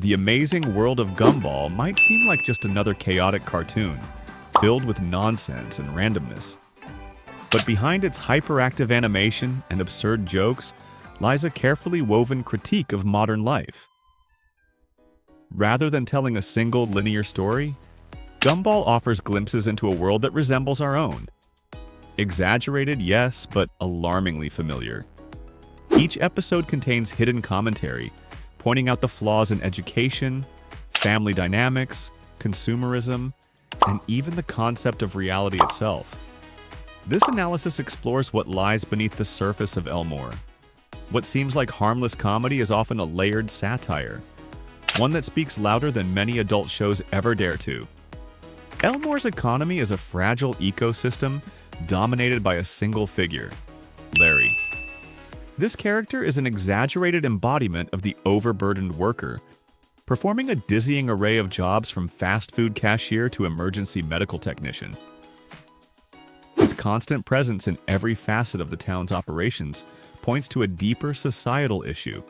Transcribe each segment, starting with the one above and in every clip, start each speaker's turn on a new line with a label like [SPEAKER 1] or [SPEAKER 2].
[SPEAKER 1] The Amazing World of Gumball might seem like just another chaotic cartoon, filled with nonsense and randomness. But behind its hyperactive animation and absurd jokes lies a carefully woven critique of modern life. Rather than telling a single linear story, Gumball offers glimpses into a world that resembles our own. Exaggerated, yes, but alarmingly familiar. Each episode contains hidden commentary, pointing out the flaws in education, family dynamics, consumerism, and even the concept of reality itself. This analysis explores what lies beneath the surface of Elmore. What seems like harmless comedy is often a layered satire, one that speaks louder than many adult shows ever dare to. Elmore's economy is a fragile ecosystem dominated by a single figure, Larry. This character is an exaggerated embodiment of the overburdened worker, performing a dizzying array of jobs from fast food cashier to emergency medical technician. His constant presence in every facet of the town's operations points to a deeper societal issue: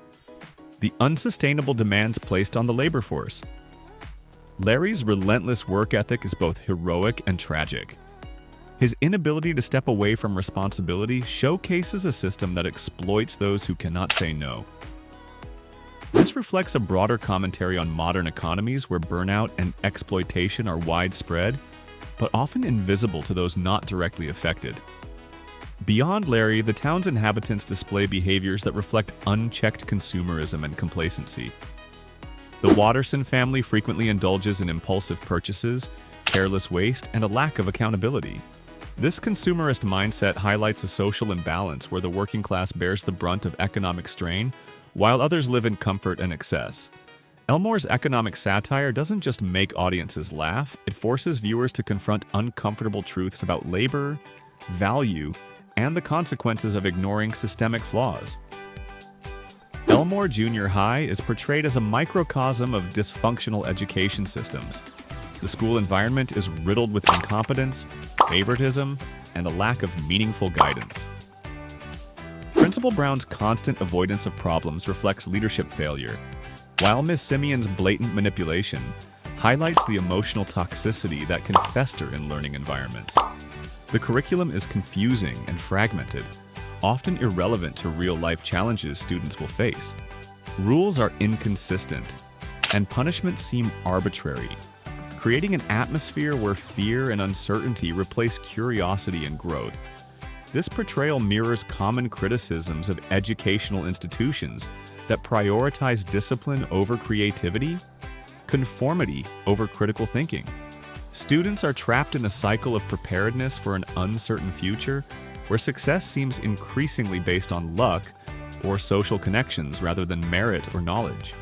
[SPEAKER 1] the unsustainable demands placed on the labor force. Larry's relentless work ethic is both heroic and tragic. His inability to step away from responsibility showcases a system that exploits those who cannot say no. This reflects a broader commentary on modern economies where burnout and exploitation are widespread, but often invisible to those not directly affected. Beyond Larry, the town's inhabitants display behaviors that reflect unchecked consumerism and complacency. The Watterson family frequently indulges in impulsive purchases, careless waste, and a lack of accountability. This consumerist mindset highlights a social imbalance where the working class bears the brunt of economic strain, while others live in comfort and excess. Elmore's economic satire doesn't just make audiences laugh, it forces viewers to confront uncomfortable truths about labor, value, and the consequences of ignoring systemic flaws. Elmore Junior High is portrayed as a microcosm of dysfunctional education systems. The school environment is riddled with incompetence, favoritism, and a lack of meaningful guidance. Principal Brown's constant avoidance of problems reflects leadership failure, while Miss Simeon's blatant manipulation highlights the emotional toxicity that can fester in learning environments. The curriculum is confusing and fragmented, often irrelevant to real-life challenges students will face. Rules are inconsistent, and punishments seem arbitrary, creating an atmosphere where fear and uncertainty replace curiosity and growth. This portrayal mirrors common criticisms of educational institutions that prioritize discipline over creativity, conformity over critical thinking. Students are trapped in a cycle of preparedness for an uncertain future where success seems increasingly based on luck or social connections rather than merit or knowledge.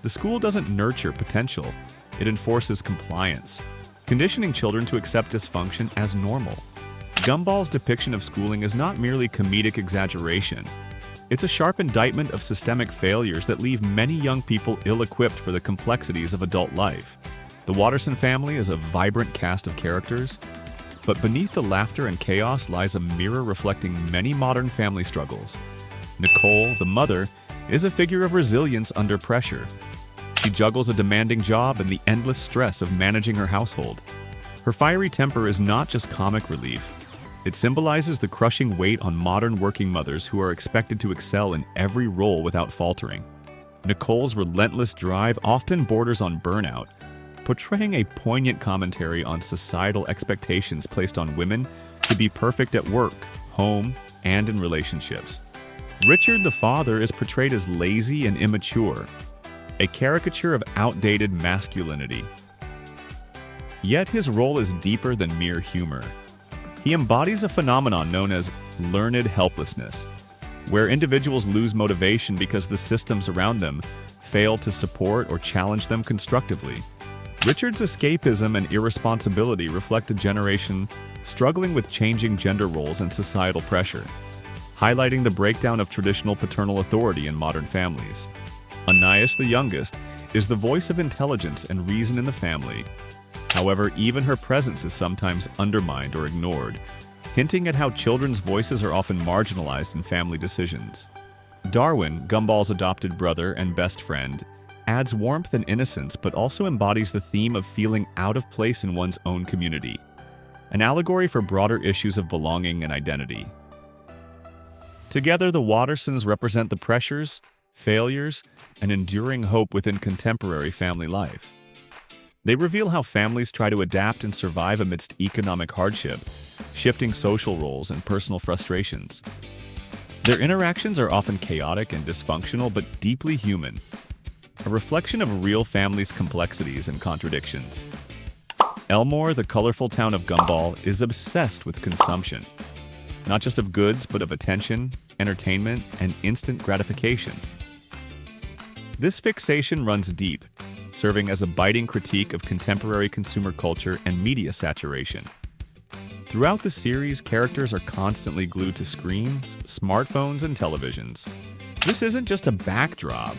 [SPEAKER 1] The school doesn't nurture potential, it enforces compliance, conditioning children to accept dysfunction as normal. Gumball's depiction of schooling is not merely comedic exaggeration. It's a sharp indictment of systemic failures that leave many young people ill-equipped for the complexities of adult life. The Watterson family is a vibrant cast of characters, but beneath the laughter and chaos lies a mirror reflecting many modern family struggles. Nicole, the mother, is a figure of resilience under pressure. She juggles a demanding job and the endless stress of managing her household. Her fiery temper is not just comic relief. It symbolizes the crushing weight on modern working mothers who are expected to excel in every role without faltering. Nicole's relentless drive often borders on burnout, portraying a poignant commentary on societal expectations placed on women to be perfect at work, home, and in relationships. Richard, the father, is portrayed as lazy and immature, a caricature of outdated masculinity. Yet his role is deeper than mere humor. He embodies a phenomenon known as learned helplessness, where individuals lose motivation because the systems around them fail to support or challenge them constructively. Richard's escapism and irresponsibility reflect a generation struggling with changing gender roles and societal pressure, highlighting the breakdown of traditional paternal authority in modern families. Anais, the youngest, is the voice of intelligence and reason in the family. However, even her presence is sometimes undermined or ignored, hinting at how children's voices are often marginalized in family decisions. Darwin, Gumball's adopted brother and best friend, adds warmth and innocence but also embodies the theme of feeling out of place in one's own community, an allegory for broader issues of belonging and identity. Together, the Wattersons represent the pressures, failures, and enduring hope within contemporary family life. They reveal how families try to adapt and survive amidst economic hardship, shifting social roles and personal frustrations. Their interactions are often chaotic and dysfunctional but deeply human, a reflection of real families' complexities and contradictions. Elmore, the colorful town of Gumball, is obsessed with consumption, not just of goods but of attention, entertainment, and instant gratification. This fixation runs deep, serving as a biting critique of contemporary consumer culture and media saturation. Throughout the series, characters are constantly glued to screens, smartphones, and televisions. This isn't just a backdrop.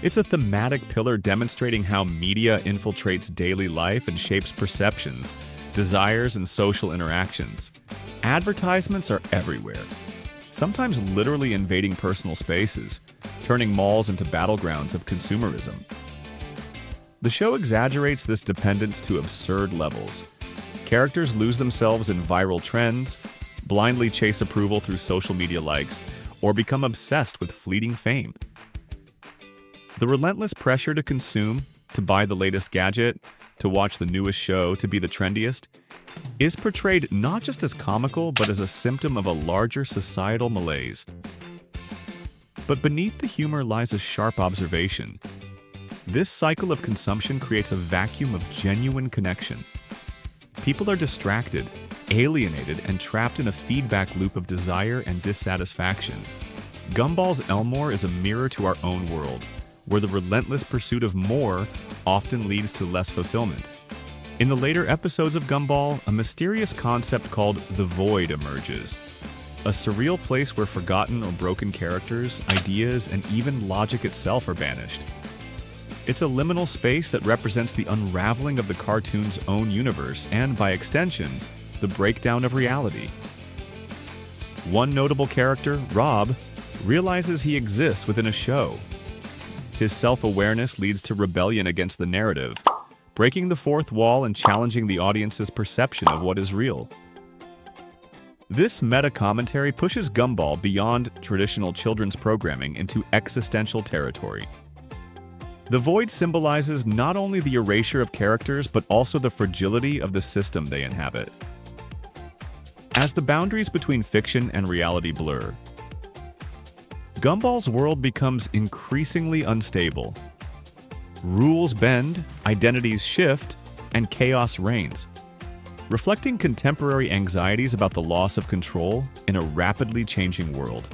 [SPEAKER 1] It's a thematic pillar demonstrating how media infiltrates daily life and shapes perceptions, desires, and social interactions. Advertisements are everywhere, sometimes literally invading personal spaces, turning malls into battlegrounds of consumerism. The show exaggerates this dependence to absurd levels. Characters lose themselves in viral trends, blindly chase approval through social media likes, or become obsessed with fleeting fame. The relentless pressure to consume, to buy the latest gadget, to watch the newest show, to be the trendiest, is portrayed not just as comical but as a symptom of a larger societal malaise. But beneath the humor lies a sharp observation. This cycle of consumption creates a vacuum of genuine connection. People are distracted, alienated, and trapped in a feedback loop of desire and dissatisfaction. Gumball's Elmore is a mirror to our own world, where the relentless pursuit of more often leads to less fulfillment. In the later episodes of Gumball, a mysterious concept called the Void emerges, a surreal place where forgotten or broken characters, ideas, and even logic itself are banished. It's a liminal space that represents the unraveling of the cartoon's own universe and, by extension, the breakdown of reality. One notable character, Rob, realizes he exists within a show. His self-awareness leads to rebellion against the narrative, breaking the fourth wall and challenging the audience's perception of what is real. This meta-commentary pushes Gumball beyond traditional children's programming into existential territory. The Void symbolizes not only the erasure of characters but also the fragility of the system they inhabit. As the boundaries between fiction and reality blur, Gumball's world becomes increasingly unstable. Rules bend, identities shift, and chaos reigns, reflecting contemporary anxieties about the loss of control in a rapidly changing world.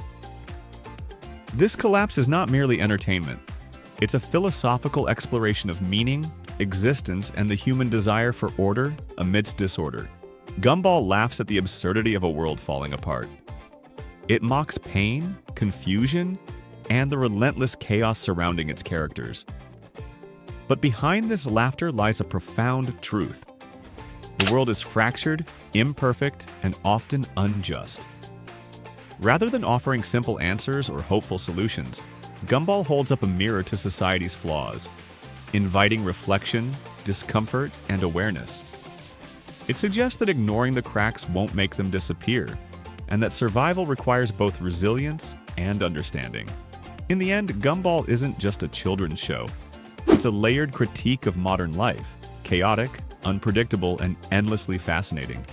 [SPEAKER 1] This collapse is not merely entertainment. It's a philosophical exploration of meaning, existence, and the human desire for order amidst disorder. Gumball laughs at the absurdity of a world falling apart. It mocks pain, confusion, and the relentless chaos surrounding its characters. But behind this laughter lies a profound truth. The world is fractured, imperfect, and often unjust. Rather than offering simple answers or hopeful solutions, Gumball holds up a mirror to society's flaws, inviting reflection, discomfort, and awareness. It suggests that ignoring the cracks won't make them disappear, and that survival requires both resilience and understanding. In the end, Gumball isn't just a children's show. It's a layered critique of modern life, chaotic, unpredictable, and endlessly fascinating.